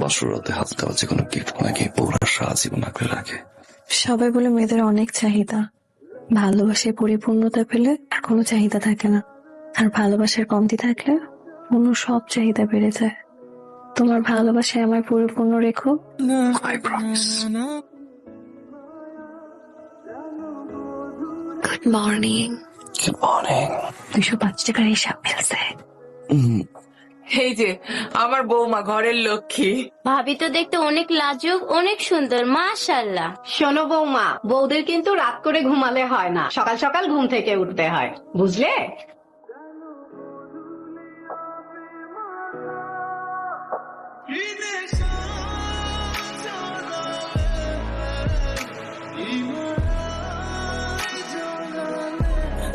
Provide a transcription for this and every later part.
বাসরাতে হাত দেওয়া যে কোনো গিফট নাকি পৌরা সারা জীবন আঁকড়ে রাখে। সবাই বলে মেয়েদের অনেক চাহিদা, ভালোবাসায় পরিপূর্ণতা পেলে আর কোনো চাহিদা থাকে না, আর ভালোবাসার কমতি থাকলে অন্য সব চাহিদা বেড়ে যায়। তোমার ভালোবাসায় আমায় পরিপূর্ণ রেখো। I promise. Good morning. Good morning. 205 টাকার হিসাব মিলছে। এই যে আমার বৌমা ঘরের লক্ষ্মী। ভাবি তো দেখতে অনেক লাজুক, অনেক সুন্দর, মাশাআল্লাহ। শোনো বৌমা, বউদের কিন্তু রাত করে ঘুমালে হয় না, সকাল সকাল ঘুম থেকে উঠতে হয়, বুঝলে?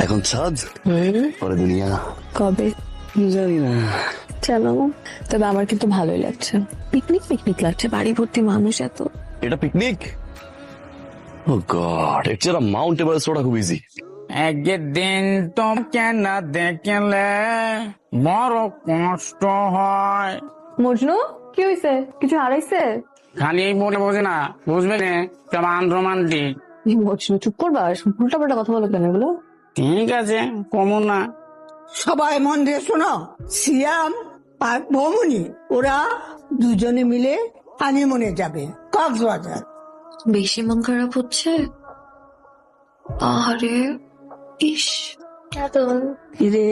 এখন চাঁদ পরে দুনিয়া কবে জানি না। চলো, তবে আমার কিন্তু ভালোই লাগছে। পিকনিক পিকনিক লাগছে, বাড়ি ভর্তি মানুষ এত। এটা পিকনিক? ও গড, এর চেয়ে মাউন্ট এভারেস্ট ওটা খুব ইজি। একদিন তোকে না দেখলে বড় কষ্ট হয়। মজনু, কি হয়েছে? কিছু হারাইছে? খালি এই বলে বোঝে না, বুঝবে না সব আনরোমান্টিক। মজনু চুপ করবা, উল্টা পাল্টা কথা বলো কেন এগুলো? ঠিক আছে, কমো না। সবাই মন দিয়ে শোনো, সিয়াম আর ভৌমনি ওরা দুজনে মিলে হানিমুনে যাবে কক্সবাজার। বেশি মন খারাপ হচ্ছে? আরে ইস, রে